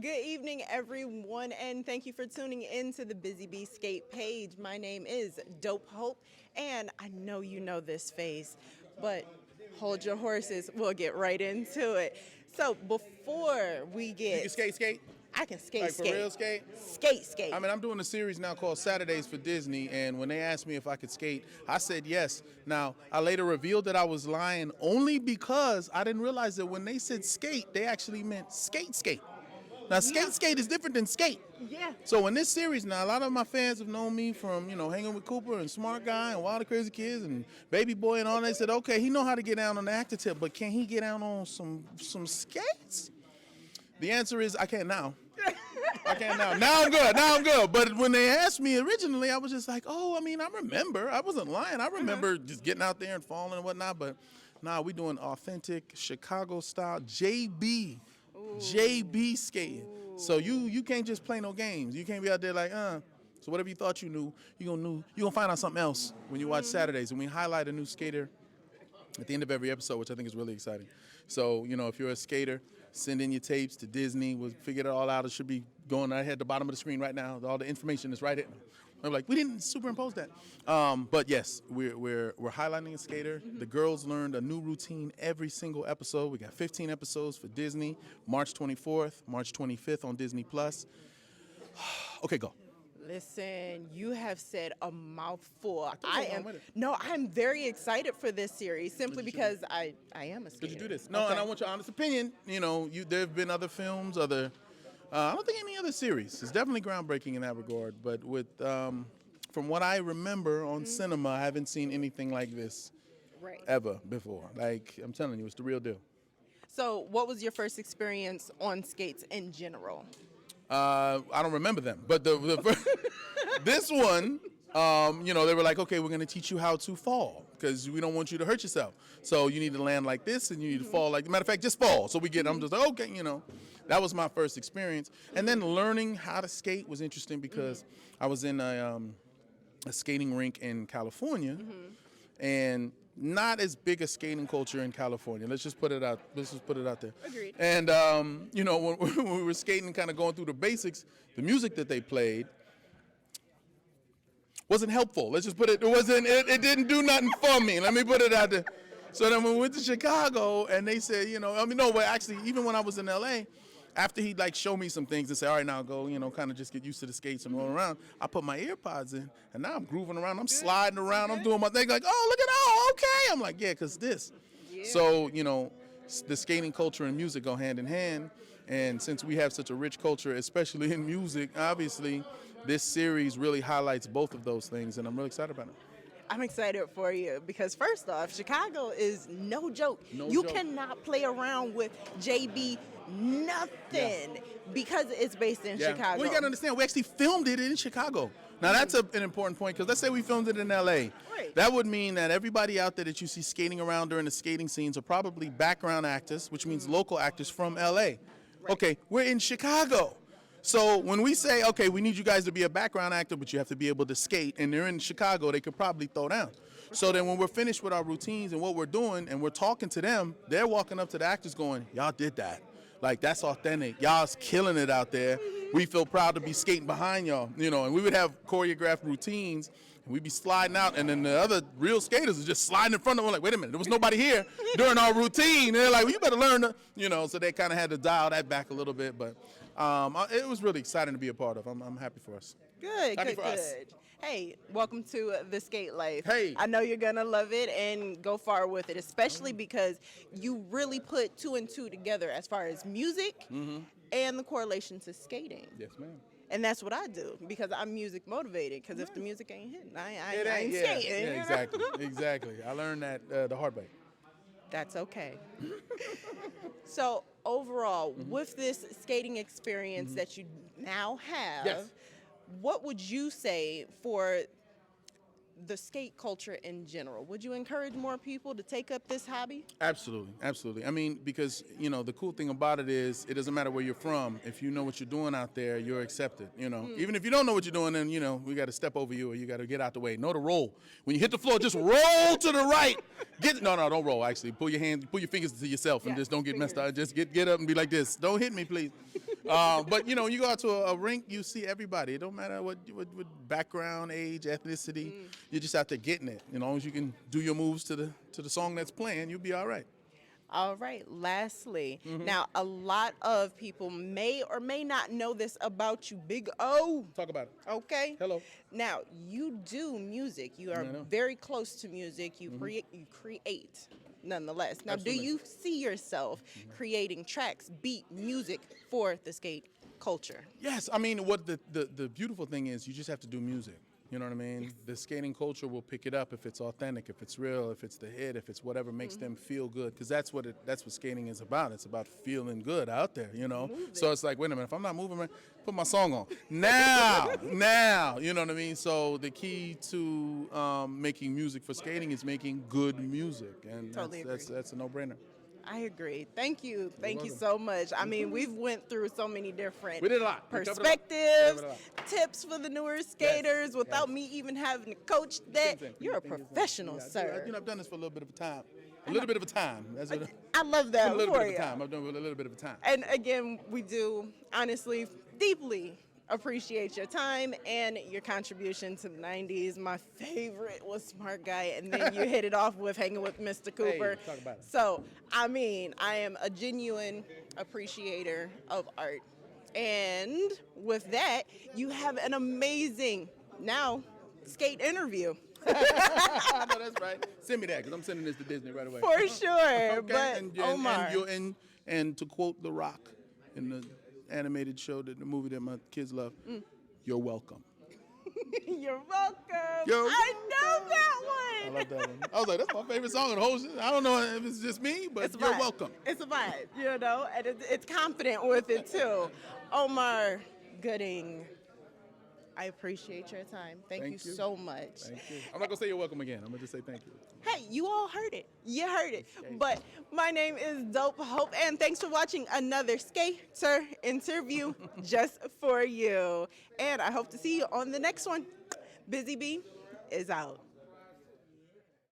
Good evening, everyone, and thank you for tuning in to the Busy Bee Skate page. My name is Dope Hope, and I know you know this face, but hold your horses. We'll get right into it. So before we get, You can skate? I can skate, Like for skate, real skate? skate. I mean, I'm doing a series now called Saturdays for Disney, and when they asked me if I could skate, I said yes. Now, I later revealed that I was lying only because I didn't realize that when they said skate, they actually meant skate. Now, skate is different than skate. Yeah. So in this series now, a lot of my fans have known me from, hanging with Cooper and Smart Guy and Wild and Crazy Kids and Baby Boy and all that. They said, okay, he know how to get down on the actor tip, but can he get down on some skates? The answer is I can't now. I can't now. Now I'm good. But when they asked me originally, I was just like, I remember. I wasn't lying. I remember just getting out there and falling and whatnot. But nah, we doing authentic Chicago style JB skating. So you can't just play no games. You can't be out there like, So whatever you thought you knew, you're gonna find out something else when you watch Saturdays. And we highlight a new skater at the end of every episode, which I think is really exciting. So, if you're a skater, send in your tapes to Disney. We'll figure it all out. It should be going right here at the bottom of the screen right now. All the information is right here. I'm like, we didn't superimpose that. But yes, we're highlighting a skater. The girls learned a new routine every single episode. We got 15 episodes for Disney, March 24th, March 25th on Disney+. Okay, go. Listen, you have said a mouthful. I'm very excited for this series simply because I am a skater. Did you do this? No, okay. And I want your honest opinion. There have been other films, I don't think any other series. It's definitely groundbreaking in that regard. But from what I remember on cinema, I haven't seen anything like this ever before. Like, I'm telling you, it's the real deal. So what was your first experience on skates in general? I don't remember them, but this one, they were like, okay, we're going to teach you how to fall because we don't want you to hurt yourself. So you need to land like this and you need to fall like, matter of fact, just fall. So I'm just like, okay, that was my first experience. And then learning how to skate was interesting because I was in a skating rink in California and not as big a skating culture in California. Let's just put it out there. Agreed. And when we were skating, kind of going through the basics, the music that they played wasn't helpful. Let's just put it. It didn't do nothing for me. Let me put it out there. So then when we went to Chicago, and they said, actually, even when I was in LA, after he'd show me some things and say, all right, now go, kind of just get used to the skates and roll around, I put my ear pods in, and now I'm grooving around. I'm sliding around. I'm doing my thing like, okay. I'm like, yeah, because this. Yeah. So, the skating culture and music go hand in hand. And since we have such a rich culture, especially in music, obviously, this series really highlights both of those things, and I'm really excited about it. I'm excited for you because first off, Chicago is no joke. You cannot play around with JB nothing because it's based in Chicago. Well, you got to understand, we actually filmed it in Chicago. Now, that's an important point because let's say we filmed it in L.A. Right. That would mean that everybody out there that you see skating around during the skating scenes are probably background actors, which means local actors from L.A. Right. Okay, we're in Chicago. So when we say, okay, we need you guys to be a background actor, but you have to be able to skate, and they're in Chicago, they could probably throw down. So then when we're finished with our routines and what we're doing, and we're talking to them, they're walking up to the actors going, y'all did that. Like, that's authentic. Y'all's killing it out there. We feel proud to be skating behind y'all, and we would have choreographed routines, and we'd be sliding out, and then the other real skaters are just sliding in front of them. We're like, wait a minute, there was nobody here during our routine. And they're like, well, you better learn to, so they kind of had to dial that back a little bit, but it was really exciting to be a part of. I'm happy for us. Good. Hey, welcome to the skate life. Hey. I know you're going to love it and go far with it, especially because you really put two and two together as far as music and the correlation to skating. Yes, ma'am. And that's what I do because I'm music motivated because if the music ain't hitting, I ain't skating. Yeah, exactly. I learned that the hard way. That's okay. So overall, with this skating experience that you now have, what would you say for the skate culture in general? Would you encourage more people to take up this hobby? Absolutely. I mean, because, the cool thing about it is it doesn't matter where you're from. If you know what you're doing out there, you're accepted, Even if you don't know what you're doing, then, we got to step over you or you got to get out the way. Know to roll. When you hit the floor, just roll to the right. No, don't roll, actually. Pull your fingers to yourself and just don't get messed up. Just get up and be like this. Don't hit me, please. But you know, when you go out to a rink, you see everybody. It don't matter what background, age, ethnicity. You're just out there getting it. As long as you can do your moves to the song that's playing, you'll be all right. All right. Lastly, now a lot of people may or may not know this about you, Big O. Talk about it. Okay. Hello. Now you do music. You are I know. very close to music. You create, nonetheless. Now, Absolutely. do you see yourself creating tracks, beat, music for the skate culture? Yes, I mean, what the beautiful thing is, you just have to do music. You know what I mean? The skating culture will pick it up if it's authentic, if it's real, if it's the hit, if it's whatever makes them feel good. Because that's what skating is about. It's about feeling good out there. So it's like, wait a minute, if I'm not moving, man, put my song on now. You know what I mean? So the key to making music for skating is making good music, and Totally agree. that's a no-brainer. I agree. Thank you. Thank you so much. I mean, we've went through so many different We did a lot. We covered a lot. perspectives, We covered a lot. tips for the newer skaters without me even having to coach that. You're a professional, sir. I've done this for a little bit of a time. A little bit of a time. That's what, I love that a little for bit of you. a time. I've done it with a little bit of a time. And again, we do honestly, deeply appreciate your time and your contribution to the 90s. My favorite was Smart Guy, and then you hit it off with Hanging with Mr. Cooper. Hey, talk about it. So, I mean, I am a genuine appreciator of art. And with that, you have an amazing, now, skate interview. I know that's right. Send me that, because I'm sending this to Disney right away. For sure. Okay, But, Omar. and to quote The Rock in the animated show, the movie that my kids love, you're welcome. You're welcome. You're I know that I one. love that one. I was like, that's my favorite song in the whole shit. I don't know if it's just me, but It's a you're vibe. welcome. It's a vibe, and it's confident with it too. Omar Gooding, I appreciate your time. Thank you so much. Thank you. I'm not going to say you're welcome again. I'm going to just say thank you. Hey, you all heard it. You heard it. But my name is Dope Hope, and thanks for watching another skater interview just for you. And I hope to see you on the next one. Busy Bee is out.